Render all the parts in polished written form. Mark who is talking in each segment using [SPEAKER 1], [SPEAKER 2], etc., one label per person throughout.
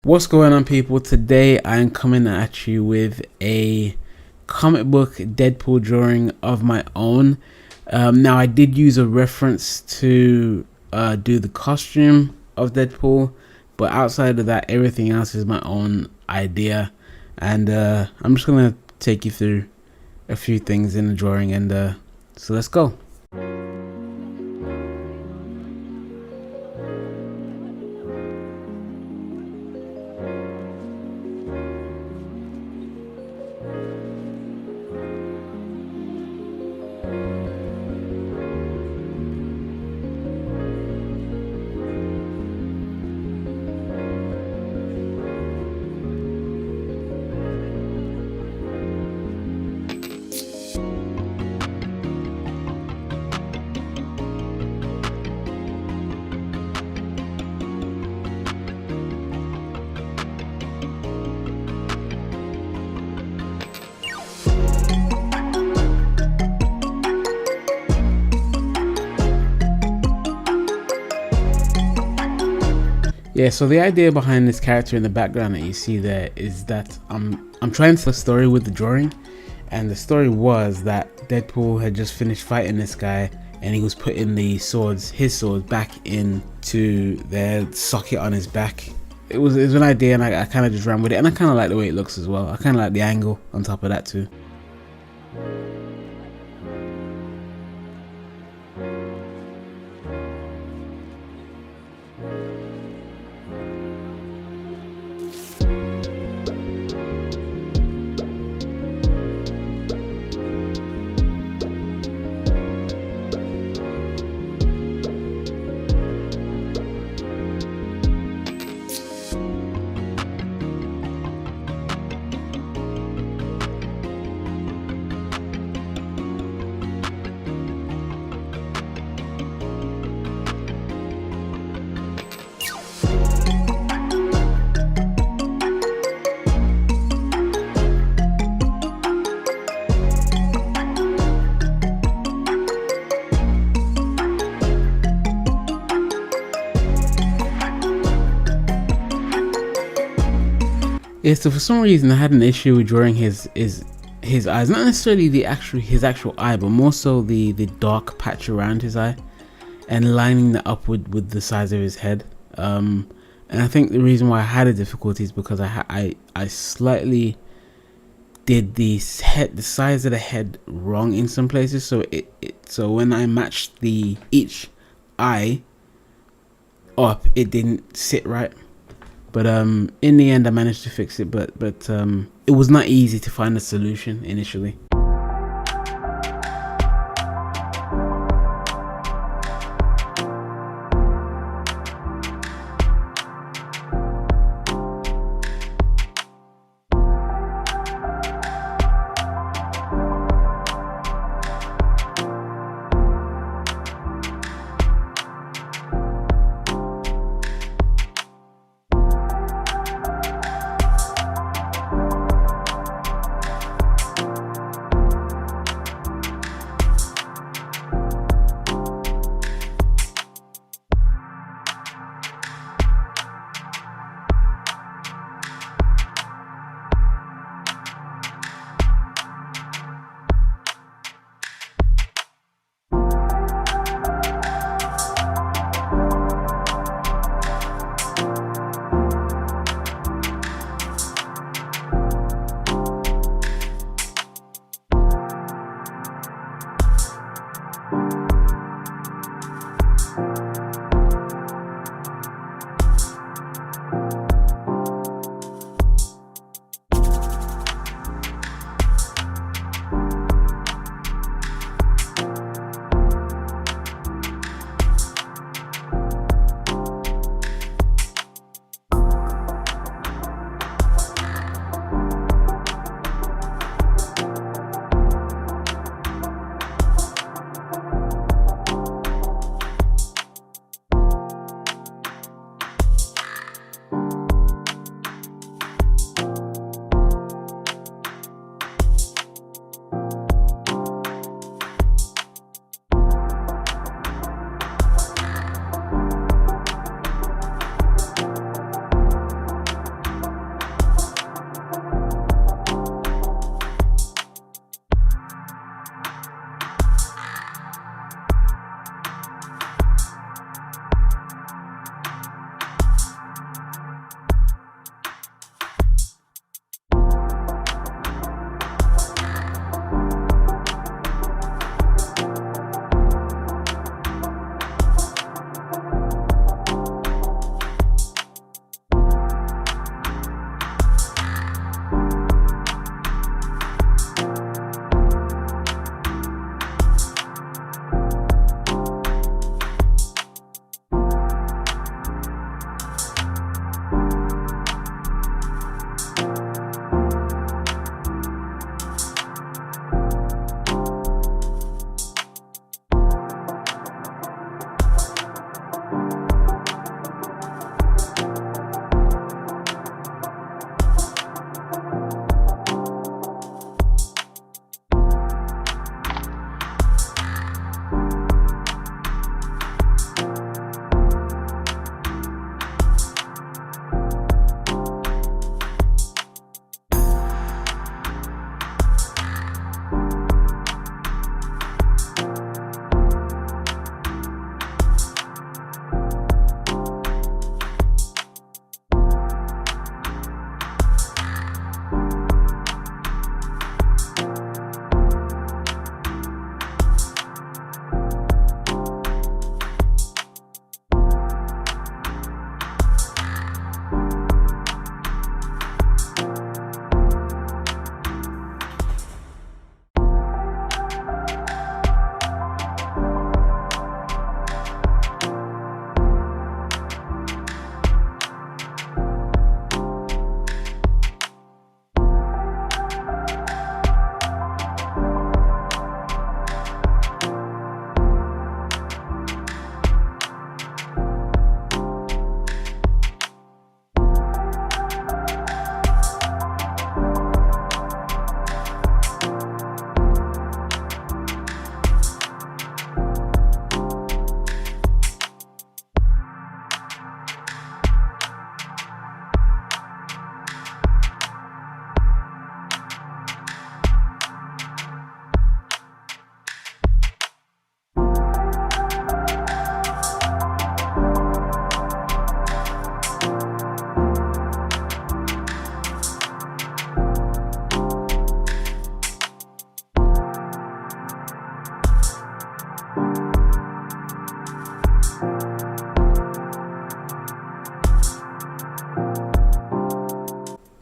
[SPEAKER 1] What's going on, people? Today I'm coming at you with a comic book Deadpool drawing of my own. Now I did use a reference to do the costume of Deadpool, but outside of that, everything else is my own idea. And I'm just gonna take you through a few things in the drawing, and so let's go. Yeah, so the idea behind this character in the background that you see there is that I'm trying to tell a story with the drawing, and the story was that Deadpool had just finished fighting this guy, and he was putting his swords back into their socket on his back. It was an idea, and I kind of just ran with it, and I kind of like the way it looks as well. I kind of like the angle on top of that too. Yeah, so for some reason I had an issue with drawing his eyes, not necessarily his actual eye, but more so the dark patch around his eye, and lining that up with the size of his head. And I think the reason why I had a difficulty is because I slightly did the size of the head wrong in some places. So so when I matched each eye up, it didn't sit right. But in the end I managed to fix it, but it was not easy to find a solution initially.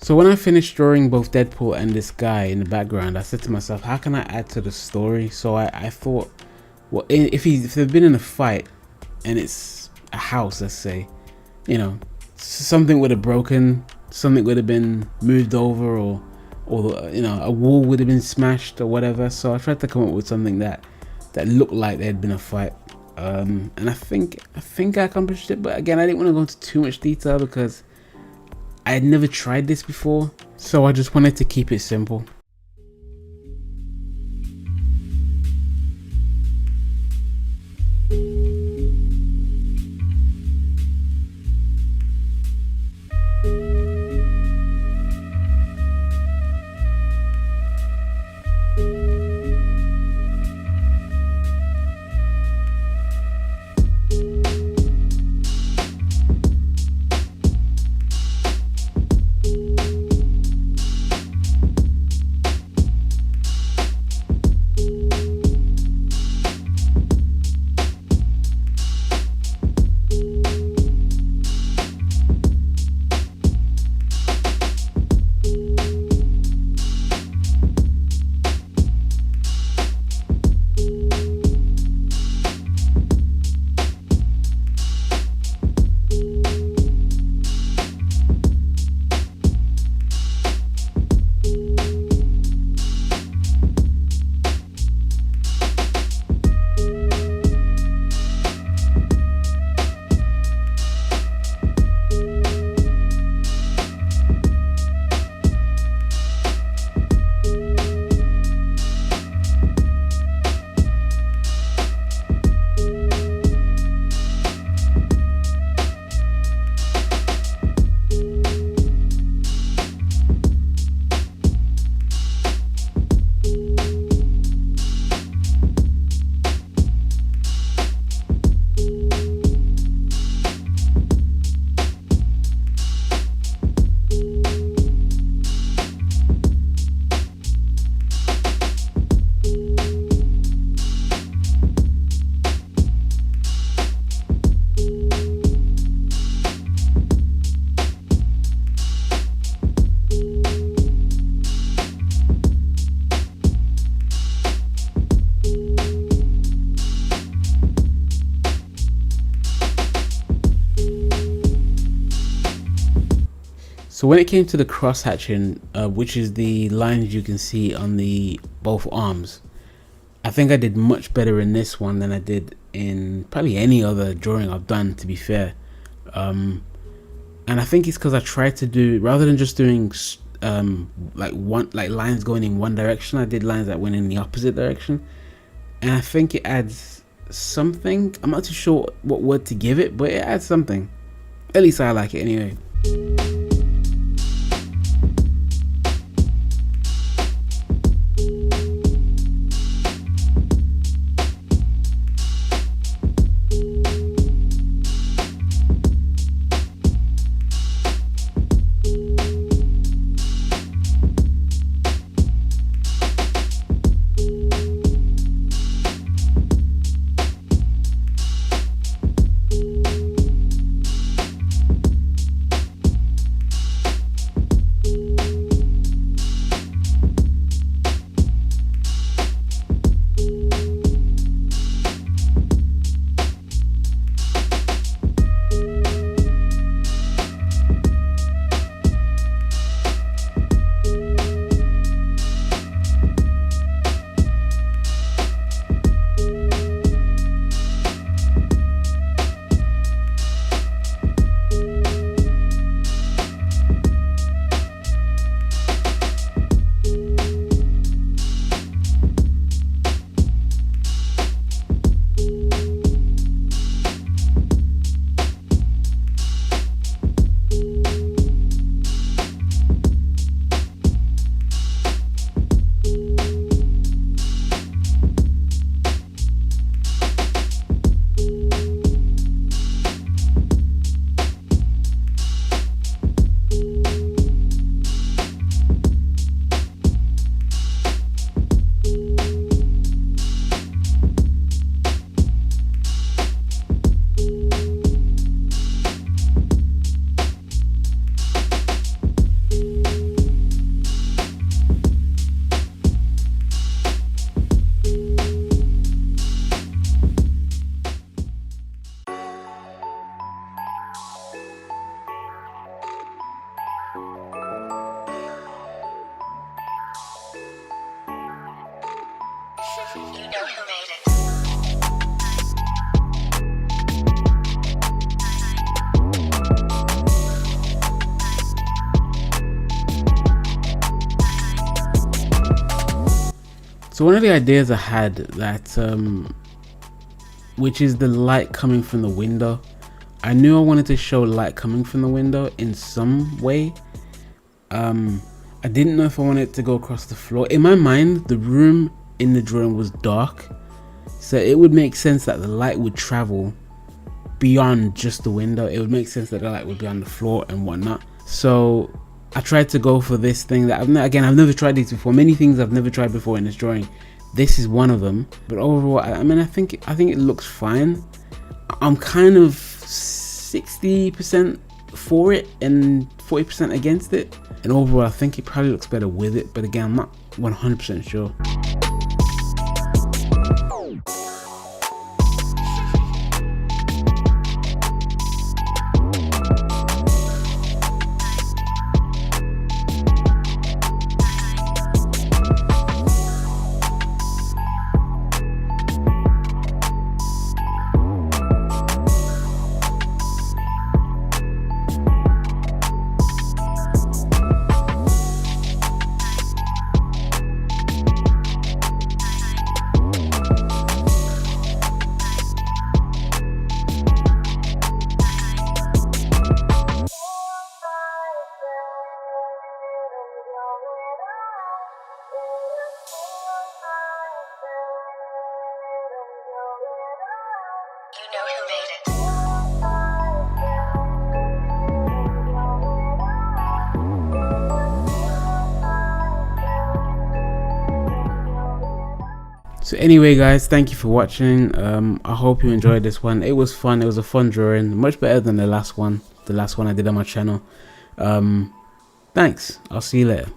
[SPEAKER 1] So when I finished drawing both Deadpool and this guy in the background, I said to myself, how can I add to the story? So I thought, well, if they've been in a fight and it's a house, let's say, you know, something would have broken, something would have been moved over, or you know, a wall would have been smashed or whatever. So I tried to come up with something that looked like there had been a fight, and I think I accomplished it. But again, I didn't want to go into too much detail because I had never tried this before, so I just wanted to keep it simple. So when it came to the cross hatching, which is the lines you can see on the both arms, I think I did much better in this one than I did in probably any other drawing I've done, to be fair. And I think it's because I tried to do, rather than just doing like lines going in one direction, I did lines that went in the opposite direction. And I think it adds something. I'm not too sure what word to give it, but it adds something. At least I like it anyway. So one of the ideas I had that which is the light coming from the window. I knew I wanted to show light coming from the window in some way. I didn't know if I wanted it to go across the floor. In my mind, the room in the drawing was dark, so it would make sense that the light would travel beyond just the window. It would make sense that the light would be on the floor and whatnot. So I tried to go for this thing that I've never tried these before. Many things I've never tried before in this drawing. This is one of them. But overall, I mean, I think it looks fine. I'm kind of 60% for it and 40% against it. And overall, I think it probably looks better with it. But again, I'm not 100% sure.
[SPEAKER 2] You know who made it.
[SPEAKER 1] So anyway guys, thank you for watching. I hope you enjoyed this one. It was fun. It was a fun drawing, much better than the last one I did on my channel. Thanks. I'll see you later.